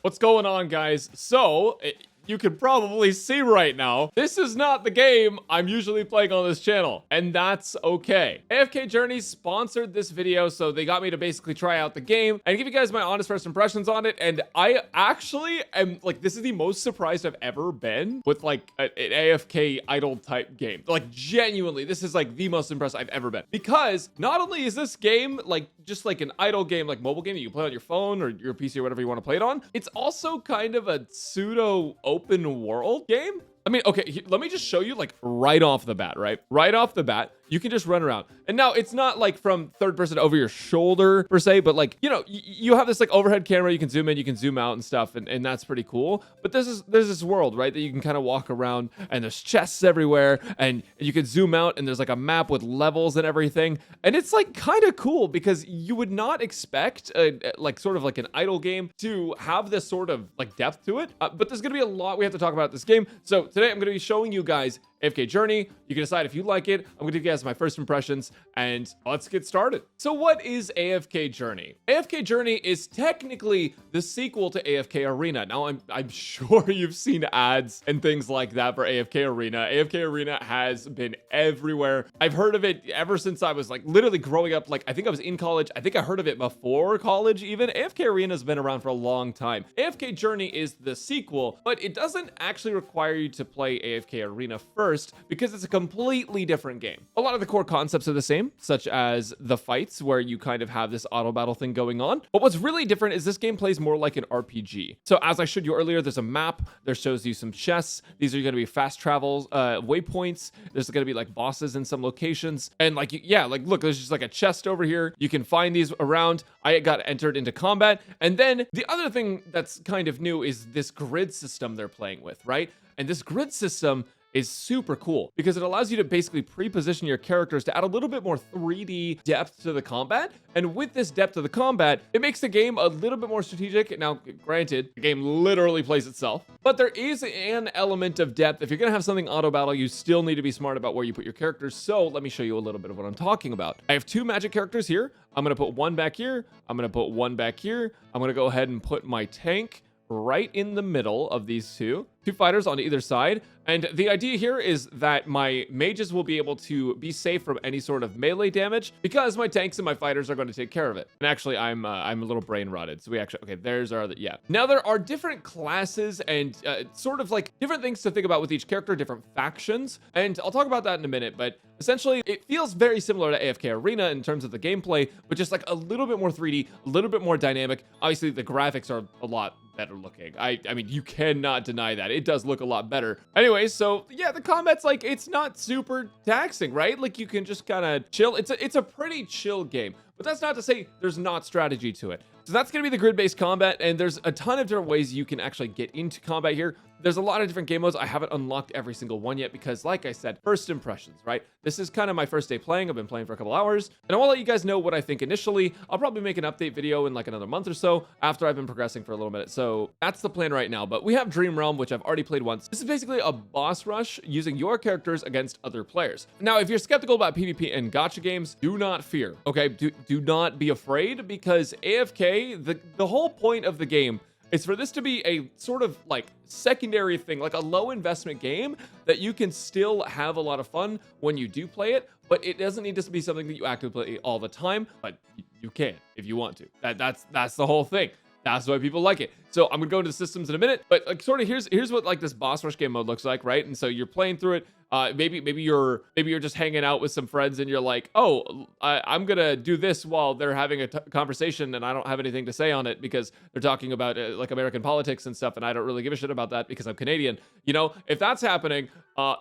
What's going on, guys? So, you can probably see right now, this is not the game I'm usually playing on this channel, and that's okay. AFK Journey sponsored this video, so they got me to basically try out the game and give you guys my honest first impressions on it, and I actually am, like, this is the most surprised I've ever been with, like, an AFK idle type game. Like, genuinely, this is, like, the most impressed I've ever been. Because not only is this game, like, just like an idle game, like mobile game that you can play on your phone or your PC or whatever you want to play it on, it's also kind of a pseudo open world game. I mean, okay, let me just show you, like, right off the bat, right? Right off the bat, you can just run around. And now it's not like from third person over your shoulder per se, but like, you know, you have this like overhead camera, you can zoom in, you can zoom out and stuff, and that's pretty cool. But there's this world, right, that you can kind of walk around, and there's chests everywhere, and you can zoom out, and there's like a map with levels and everything. And it's like kind of cool because you would not expect like sort of like an idle game to have this sort of like depth to it. But there's gonna be a lot we have to talk about this game. So today I'm gonna be showing you guys AFK Journey. You can decide if you like it. I'm gonna give you guys my first impressions, and let's get started. So what is AFK Journey? AFK Journey is technically the sequel to AFK Arena. Now I'm sure you've seen ads and things like that for AFK Arena. AFK Arena has been everywhere. I've heard of it ever since I was like literally growing up. Like, I think I was in college. I think I heard of it before college even. AFK Arena has been around for a long time. AFK Journey is the sequel, but it doesn't actually require you to play AFK Arena first, because it's a completely different game. A lot of the core concepts are the same, such as the fights where you kind of have this auto battle thing going on. But what's really different is this game plays more like an RPG. So as I showed you earlier, there's a map that shows you some chests. These are going to be fast travel waypoints. There's going to be like bosses in some locations. And like, yeah, like look, there's just like a chest over here. You can find these around. I got entered into combat. And then the other thing that's kind of new is this grid system they're playing with, right? And this grid system is super cool because it allows you to basically pre-position your characters to add a little bit more 3D depth to the combat. And with this depth of the combat, it makes the game a little bit more strategic. Now, granted, the game literally plays itself, but there is an element of depth. If you're gonna have something auto battle, you still need to be smart about where you put your characters. So let me show you a little bit of what I'm talking about. I have two magic characters here. I'm gonna put one back here. I'm gonna put one back here. I'm gonna go ahead and put my tank right in the middle of these two fighters on either side. And the idea here is that my mages will be able to be safe from any sort of melee damage because my tanks and my fighters are going to take care of it. And actually, I'm a little brain rotted. So we actually, okay, there's our, yeah. Now there are different classes and sort of like different things to think about with each character, different factions. And I'll talk about that in a minute, but essentially it feels very similar to AFK Arena in terms of the gameplay, but just like a little bit more 3D, a little bit more dynamic. Obviously the graphics are a lot better looking. I mean, you cannot deny that. It does look a lot better. Anyway, so yeah, the combat's like, it's not super taxing, right? Like you can just kind of chill. It's a pretty chill game, but that's not to say there's not strategy to it. So that's going to be the grid-based combat, and there's a ton of different ways you can actually get into combat here. There's a lot of different game modes. I haven't unlocked every single one yet because, like I said, first impressions, right? This is kind of my first day playing. I've been playing for a couple hours, and I want to let you guys know what I think initially. I'll probably make an update video in like another month or so after I've been progressing for a little bit. So that's the plan right now, but we have Dream Realm, which I've already played once. This is basically a boss rush using your characters against other players. Now, if you're skeptical about PvP and gacha games, do not fear, okay? Do not be afraid because AFK, the whole point of the game is for this to be a sort of like secondary thing, like a low investment game that you can still have a lot of fun when you do play it, but it doesn't need to be something that you actively play all the time, but you can if you want to. That's the whole thing. That's why people like it. So I'm gonna go into the systems in a minute, but like sort of here's what like this boss rush game mode looks like, right? And so you're playing through it. Maybe you're just hanging out with some friends and you're like, oh, I'm gonna do this while they're having a conversation and I don't have anything to say on it because they're talking about like American politics and stuff, and I don't really give a shit about that because I'm Canadian. You know, if that's happening,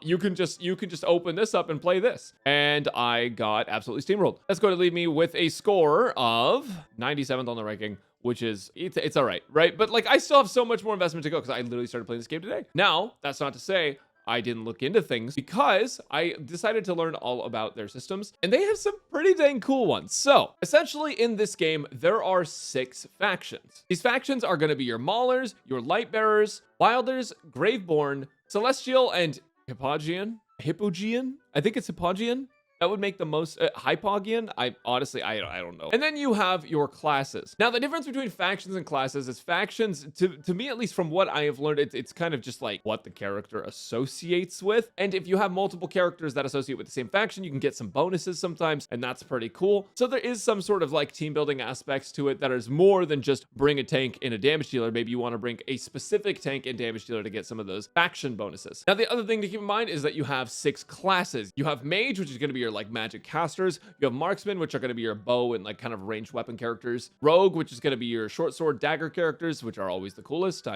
you can just open this up and play this. And I got absolutely steamrolled. That's going to leave me with a score of 97th on the ranking, which is, it's all right, right? But like, I still have so much more investment to go because I literally started playing this game today. Now, that's not to say I didn't look into things because I decided to learn all about their systems, and they have some pretty dang cool ones. So essentially in this game, there are 6 factions. These factions are going to be your Maulers, your Lightbearers, Wilders, Graveborn, Celestial, and Hippogian. I think it's Hippogian. That would make the most Hypogean. I honestly, I don't know. And then you have your classes. Now, the difference between factions and classes is factions, to me, at least from what I have learned, it's kind of just like what the character associates with. And if you have multiple characters that associate with the same faction, you can get some bonuses sometimes, and that's pretty cool. So there is some sort of like team building aspects to it that is more than just bring a tank and a damage dealer. Maybe you want to bring a specific tank and damage dealer to get some of those faction bonuses. Now, the other thing to keep in mind is that you have 6 classes. You have mage, which is going to be your like magic casters. You have marksman, which are going to be your bow and like kind of ranged weapon characters. Rogue, which is going to be your short sword dagger characters, which are always the coolest.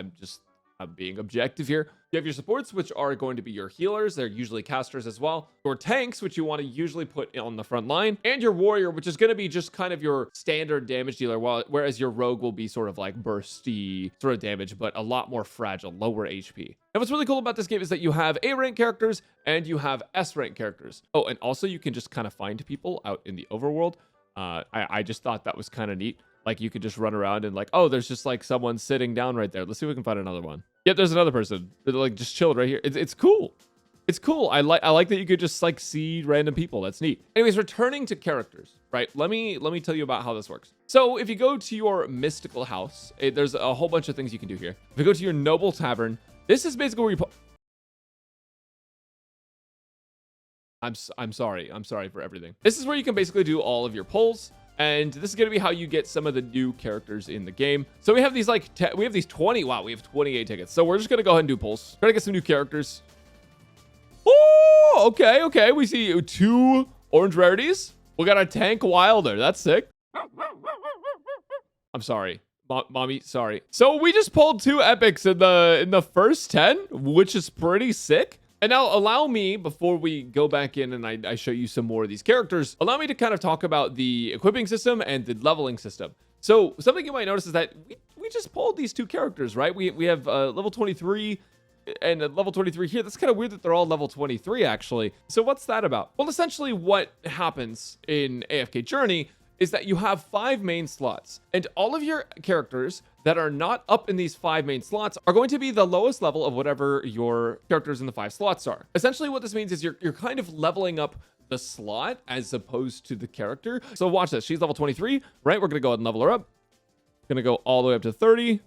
I'm being objective here. You have your supports, which are going to be your healers. They're usually casters as well. Your tanks, which you want to usually put on the front line. And your warrior, which is going to be just kind of your standard damage dealer, whereas your rogue will be sort of like bursty sort of damage, but a lot more fragile, lower HP. And what's really cool about this game is that you have A rank characters and you have S rank characters. Oh, and also you can just kind of find people out in the overworld. I just thought that was kind of neat. Like you could just run around and like, oh, there's just like someone sitting down right there. Let's see if we can find another one. Yep, there's another person. They're like just chilled right here. It's cool. It's cool. I like that you could just like see random people. That's neat. Anyways, returning to characters, right? Let me tell you about how this works. So if you go to your mystical house, there's a whole bunch of things you can do here. If you go to your noble tavern, this is basically where you I'm sorry for everything. This is where you can basically do all of your polls. And this is going to be how you get some of the new characters in the game. So we have these like, we have these 20, wow, we have 28 tickets. So we're just going to go ahead and do polls. Try to get some new characters. Oh, okay. We see 2 orange rarities. We got a tank wilder. That's sick. I'm sorry. Mommy, sorry. So we just pulled 2 epics in the first 10, which is pretty sick. And now allow me, before we go back in and I show you some more of these characters, allow me to kind of talk about the equipping system and the leveling system. So something you might notice is that we just pulled these 2 characters, right? We have level 23 and level 23 here. That's kind of weird that they're all level 23, actually. So what's that about? Well, essentially what happens in AFK Journey is that you have 5 main slots, and all of your characters that are not up in these 5 main slots are going to be the lowest level of whatever your characters in the 5 slots are. Essentially what this means is you're kind of leveling up the slot as opposed to the character. So watch this. She's level 23, right? We're going to go ahead and level her up. Going to go all the way up to 30.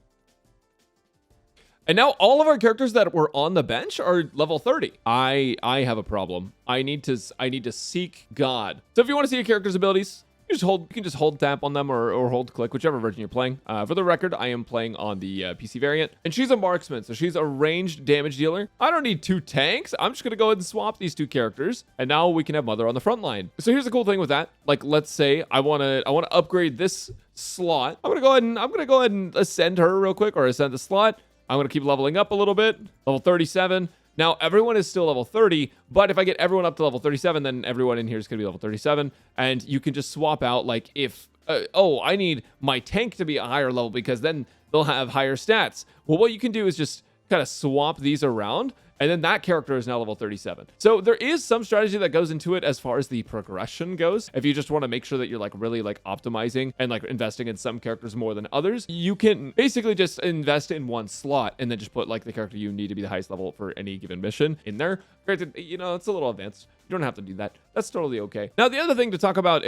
And now all of our characters that were on the bench are level 30. I have a problem. I need to seek God. So if you want to see your character's abilities, you can just hold tap on them or hold click, whichever version you're playing. For the record, I am playing on the PC variant, and she's a marksman, so she's a ranged damage dealer. I don't need 2 tanks. I'm just gonna go ahead and swap these 2 characters, and now we can have Mother on the front line. So here's the cool thing with that. Like, let's say I wanna upgrade this slot. I'm gonna go ahead and ascend her real quick, or ascend the slot. I'm gonna keep leveling up a little bit. Level 37. Now, everyone is still level 30, but if I get everyone up to level 37, then everyone in here is going to be level 37, and you can just swap out, like, if, I need my tank to be a higher level because then they'll have higher stats. Well, what you can do is just kind of swap these around, and then that character is now level 37. So there is some strategy that goes into it as far as the progression goes. If you just want to make sure that you're like really like optimizing and like investing in some characters more than others, you can basically just invest in one slot and then just put like the character you need to be the highest level for any given mission in there. Granted, you know, it's a little advanced. You don't have to do that. That's totally okay. Now, the other thing to talk about,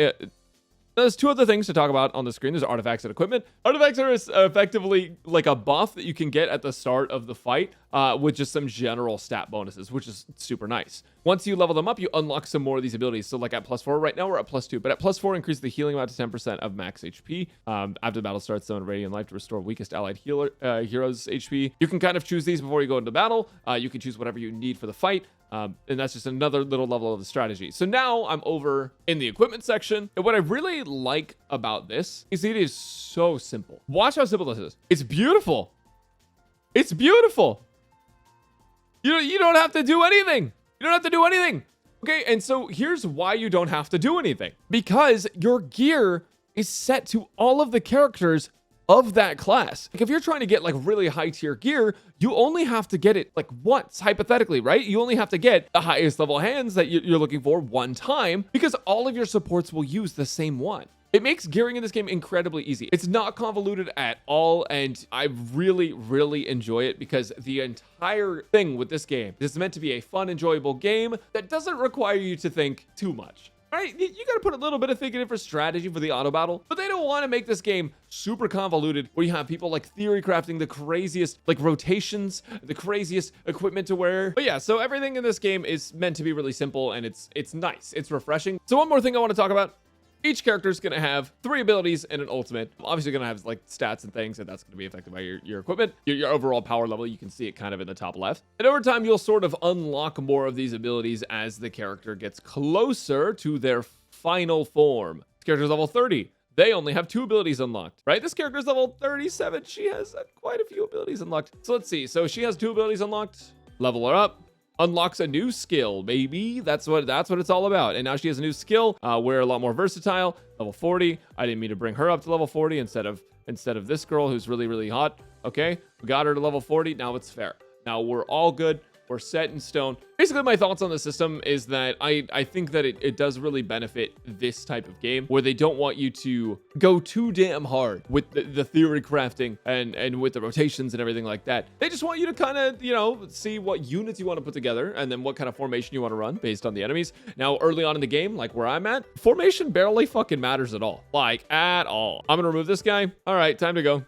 there's 2 other things to talk about on the screen. There's artifacts and equipment. Artifacts are effectively like a buff that you can get at the start of the fight with just some general stat bonuses, which is super nice. Once you level them up, you unlock some more of these abilities. So like at +4, right now we're at +2, but at +4, increase the healing amount to 10% of max HP. After the battle starts, summon Radiant Life to restore weakest allied heroes' HP. You can kind of choose these before you go into battle. You can choose whatever you need for the fight. And that's just another little level of the strategy. So now I'm over in the equipment section. And what I really like about this is it is so simple. Watch how simple this is. It's beautiful. It's beautiful. You don't have to do anything. You don't have to do anything. Okay, and so here's why you don't have to do anything. Because your gear is set to all of the characters of that class. Like if you're trying to get like really high tier gear, you only have to get it like once, hypothetically, right? You only have to get the highest level hands that you're looking for one time because all of your supports will use the same one. It makes gearing in this game incredibly easy. It's not convoluted at all, and I really, really enjoy it because the entire thing with this game is meant to be a fun, enjoyable game that doesn't require you to think too much. right? You got to put a little bit of thinking in for strategy for the auto battle, but they don't want to make this game super convoluted where you have people like theory crafting the craziest like rotations, the craziest equipment to wear. But yeah, so everything in this game is meant to be really simple, and it's nice. It's refreshing. So one more thing I want to talk about. Each character is going to have 3 abilities and an ultimate. Obviously going to have like stats and things, and that's going to be affected by your equipment, your overall power level. You can see it kind of in the top left. And over time, you'll sort of unlock more of these abilities as the character gets closer to their final form. This character is level 30. They only have 2 abilities unlocked, right? This character is level 37. She has quite a few abilities unlocked. So let's see. So she has 2 abilities unlocked. Level her up. Unlocks a new skill, baby. That's what it's all about. And now she has a new skill. We're a lot more versatile. Level 40. I didn't mean to bring her up to level 40 instead of this girl who's really, really hot. Okay, we got her to level 40. Now it's fair. Now we're all good. We're set in stone. Basically, my thoughts on the system is that I think that it does really benefit this type of game where they don't want you to go too damn hard with the theory crafting and with the rotations and everything like that. They just want you to kind of, you know, see what units you want to put together and then what kind of formation you want to run based on the enemies. Now, early on in the game, like where I'm at, formation barely fucking matters at all. Like, at all. I'm going to remove this guy. All right, time to go.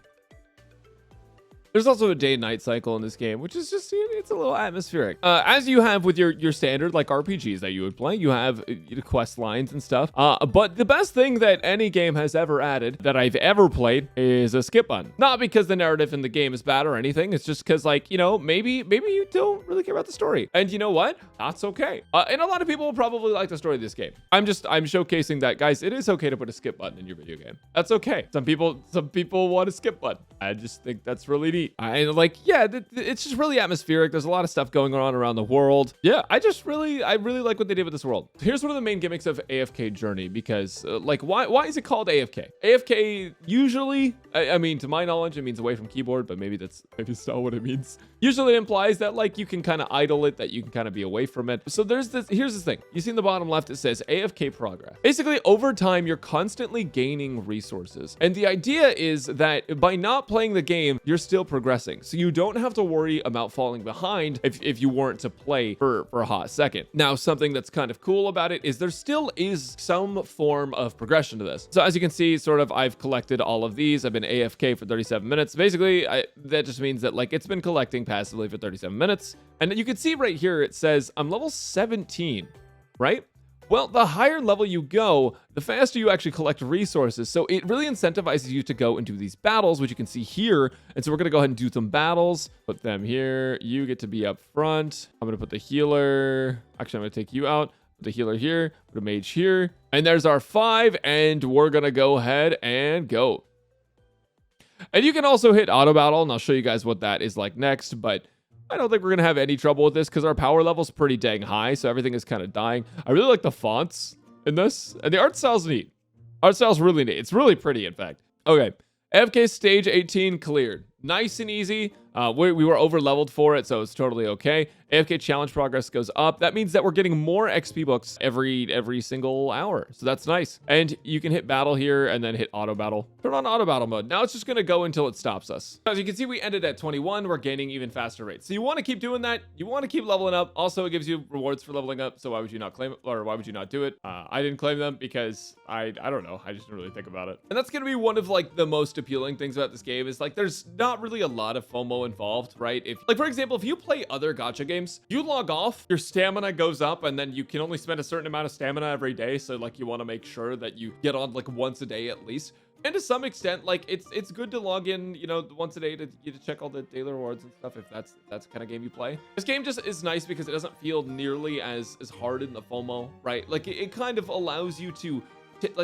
There's also a day and night cycle in this game, which is just, it's a little atmospheric. As you have with your standard like RPGs that you would play, you have quest lines and stuff. But the best thing that any game has ever added that I've ever played is a skip button. Not because the narrative in the game is bad or anything. It's just because, like, you know, maybe you don't really care about the story. And you know what? That's okay. And a lot of people will probably like the story of this game. I'm showcasing that, guys, it is okay to put a skip button in your video game. That's okay. Some people want a skip button. I just think that's really neat. I like, yeah, it's just really atmospheric. There's a lot of stuff going on around the world. Yeah, I really like what they did with this world. Here's one of the main gimmicks of AFK Journey, because like, why is it called AFK? AFK usually, I mean, to my knowledge, it means away from keyboard, but maybe that's not what it means. Usually it implies that like you can kind of idle it, that you can kind of be away from it. So here's this thing. You see in the bottom left, it says AFK progress. Basically, over time, you're constantly gaining resources. And the idea is that by not playing the game, you're still progressing. So you don't have to worry about falling behind if you weren't to play for a hot second. Now, something that's kind of cool about it is there still is some form of progression to this. So as you can see, sort of, I've collected all of these. I've been AFK for 37 minutes. Basically, that just means that like it's been collecting passively for 37 minutes. And you can see right here, it says I'm level 17, right? Well, the higher level you go, the faster you actually collect resources. So it really incentivizes you to go and do these battles, which you can see here. And so we're going to go ahead and do some battles. Put them here. You get to be up front. I'm going to put the healer. Actually, I'm going to take you out. Put the healer here. Put a mage here. And there's our 5. And we're going to go ahead and go. And you can also hit auto battle. And I'll show you guys what that is like next. But I don't think we're going to have any trouble with this because our power level is pretty dang high. So everything is kind of dying. I really like the fonts in this. And the art style's neat. Art style's really neat. It's really pretty, in fact. Okay. AFK stage 18 cleared. Nice and easy. We were over leveled for it, so it's totally okay. AFK challenge progress goes up. That means that we're getting more XP books every single hour. So that's nice. And you can hit battle here and then hit auto battle. Turn on auto battle mode. Now it's just going to go until it stops us. As you can see, we ended at 21. We're gaining even faster rates. So you want to keep doing that. You want to keep leveling up. Also, it gives you rewards for leveling up. So why would you not claim it? Or why would you not do it? I didn't claim them because I don't know. I just didn't really think about it. And that's going to be one of like the most appealing things about this game is like there's not really a lot of FOMO involved, right? If like, for example, if you play other gacha games, you log off, your stamina goes up, and then you can only spend a certain amount of stamina every day. So like you want to make sure that you get on like once a day at least. And to some extent, like it's good to log in, you know, once a day to check all the daily rewards and stuff if that's the kind of game you play. This game just is nice because it doesn't feel nearly as hard in the FOMO, right? Like it kind of allows you to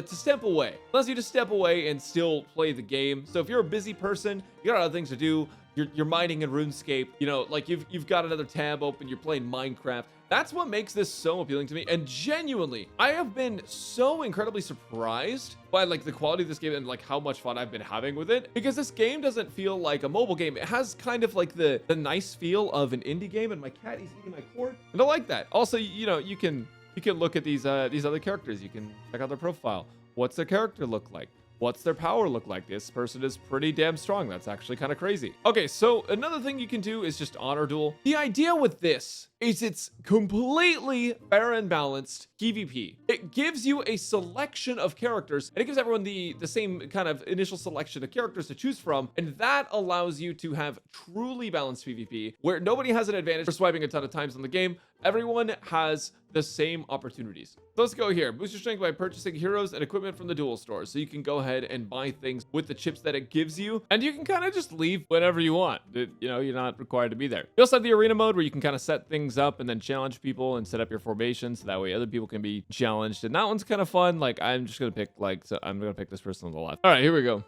step away. Allows you to step away and still play the game. So if you're a busy person, you got other things to do, you're mining in RuneScape, you know, like you've got another tab open, you're playing Minecraft. That's what makes this so appealing to me. And genuinely, I have been so incredibly surprised by like the quality of this game and like how much fun I've been having with it, because this game doesn't feel like a mobile game. It has kind of like the nice feel of an indie game, and my cat is eating my cord. And I like that. Also, you know, you can look at these other characters. You can check out their profile. What's their character look like? what's their power look like? This person is pretty damn strong. That's actually kind of crazy. Okay, so another thing you can do is just honor duel. The idea with this is it's completely fair and balanced PvP. It gives you a selection of characters, and it gives everyone the same kind of initial selection of characters to choose from, and that allows you to have truly balanced PvP, where nobody has an advantage for swiping a ton of times on the game. Everyone has the same opportunities. So let's go here. Boost your strength by purchasing heroes and equipment from the duel store. So you can go ahead and buy things with the chips that it gives you, and you can kind of just leave whenever you want. You're not required to be there. You also have the arena mode where you can kind of set things up and then challenge people and set up your formation so that way other people can be challenged. And that one's kind of fun. Like, I'm just gonna pick I'm gonna pick this person on the left. All right, here we go.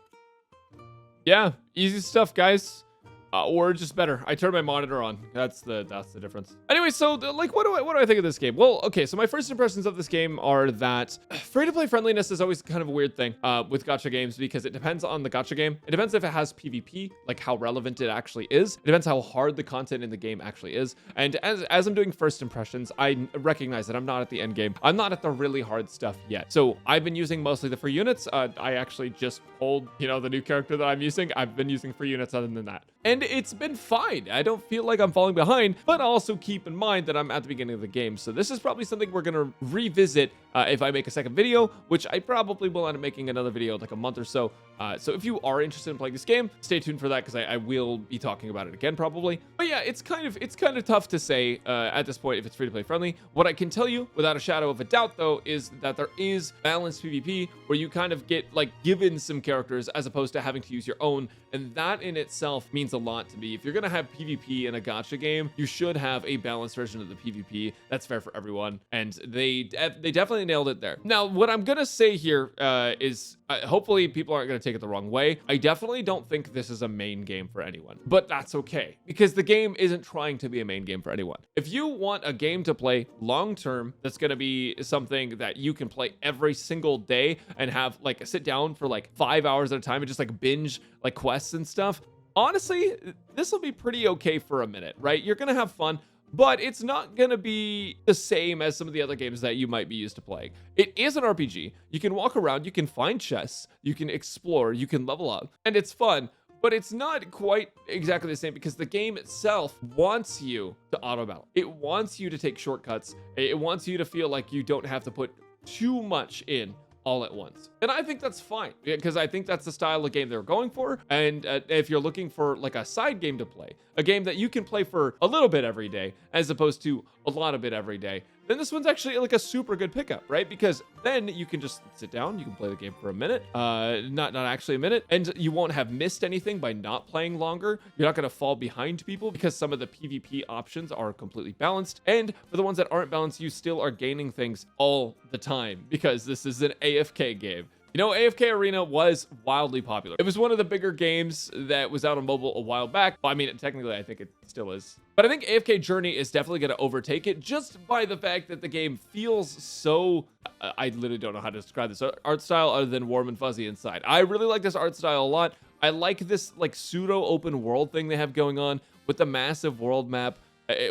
Yeah, easy stuff, guys. Or just better. I turned my monitor on. That's the difference. Anyway, so like, what do I think of this game? Well, okay, so my first impressions of this game are that free-to-play friendliness is always kind of a weird thing with gacha games, because it depends on the gacha game. It depends if it has PvP, like how relevant it actually is. It depends how hard the content in the game actually is. And as I'm doing first impressions, I recognize that I'm not at the end game. I'm not at the really hard stuff yet. So I've been using mostly the free units. I actually just pulled, the new character that I'm using. I've been using free units other than that. And it's been fine. I don't feel like I'm falling behind, but also keep in mind that I'm at the beginning of the game. So this is probably something we're going to revisit if I make a second video, which I probably will end up making another video in like a month or so. So if you are interested in playing this game, stay tuned for that, because I will be talking about it again probably. But yeah, it's kind of tough to say at this point if it's free to play friendly. What I can tell you without a shadow of a doubt though is that there is balanced PvP where you kind of get like given some characters as opposed to having to use your own, and that in itself means a lot to me. If you're gonna have PvP in a gacha game, you should have a balanced version of the PvP that's fair for everyone, and they definitely nailed it there. Now, what I'm gonna say here is hopefully people aren't gonna take it the wrong way. I definitely don't think this is a main game for anyone, but that's okay, because the game isn't trying to be a main game for anyone. If you want a game to play long term, that's gonna be something that you can play every single day and have like a sit down for like 5 hours at a time and just like binge like quests and stuff, honestly, this will be pretty okay for a minute, right? You're gonna have fun, but it's not gonna be the same as some of the other games that you might be used to playing. It is an RPG. You can walk around, you can find chests, you can explore, you can level up, and it's fun, but it's not quite exactly the same because the game itself wants you to auto battle. It wants you to take shortcuts. It wants you to feel like you don't have to put too much in all at once. And I think that's fine, because I think that's the style of game they're going for. And if you're looking for like a side game to play, a game that you can play for a little bit every day as opposed to a lot of it every day, then this one's actually like a super good pickup, right? Because then you can just sit down, you can play the game for a minute, not actually a minute, and you won't have missed anything by not playing longer. You're not going to fall behind people because some of the PvP options are completely balanced. And for the ones that aren't balanced, you still are gaining things all the time because this is an AFK game. AFK Arena was wildly popular. It was one of the bigger games that was out on mobile a while back. Well, I mean, technically, I think it still is. But I think AFK Journey is definitely going to overtake it just by the fact that the game feels so... I literally don't know how to describe this art style other than warm and fuzzy inside. I really like this art style a lot. I like this like pseudo open world thing they have going on with the massive world map,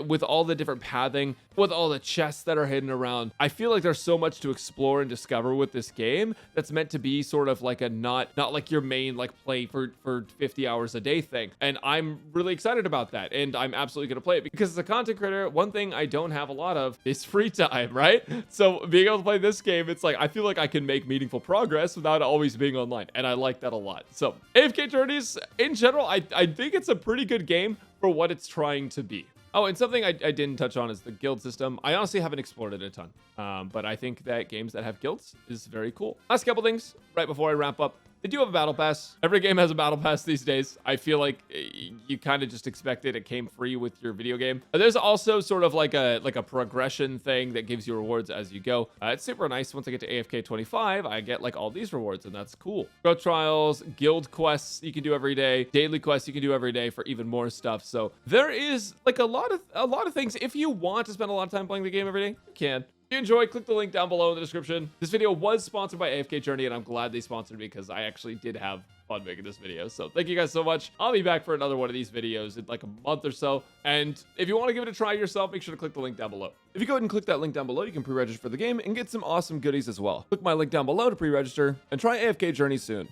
with all the different pathing, with all the chests that are hidden around. I feel like there's so much to explore and discover with this game that's meant to be sort of like a not like your main like play for 50 hours a day thing. And I'm really excited about that. And I'm absolutely gonna play it because as a content creator, one thing I don't have a lot of is free time, right? So being able to play this game, it's like I feel like I can make meaningful progress without always being online. And I like that a lot. So AFK Journeys in general, I think it's a pretty good game for what it's trying to be. Oh, and something I didn't touch on is the guild system. I honestly haven't explored it a ton, but I think that games that have guilds is very cool. Last couple things right before I wrap up. They do have a battle pass. Every game has a battle pass these days. I feel like you kind of just expect it. It came free with your video game. There's also sort of like a progression thing that gives you rewards as you go. It's super nice. Once I get to AFK 25, I get like all these rewards, and that's cool. Growth trials, guild quests you can do every day, daily quests you can do every day for even more stuff. So there is like a lot of things. If you want to spend a lot of time playing the game every day, you can. If you enjoyed, click the link down below in the description. This video was sponsored by AFK Journey, and I'm glad they sponsored me because I actually did have fun making this video. So thank you guys so much. I'll be back for another one of these videos in like a month or so. And if you want to give it a try yourself, make sure to click the link down below. If you go ahead and click that link down below, you can pre-register for the game and get some awesome goodies as well. Click my link down below to pre-register and try AFK Journey soon.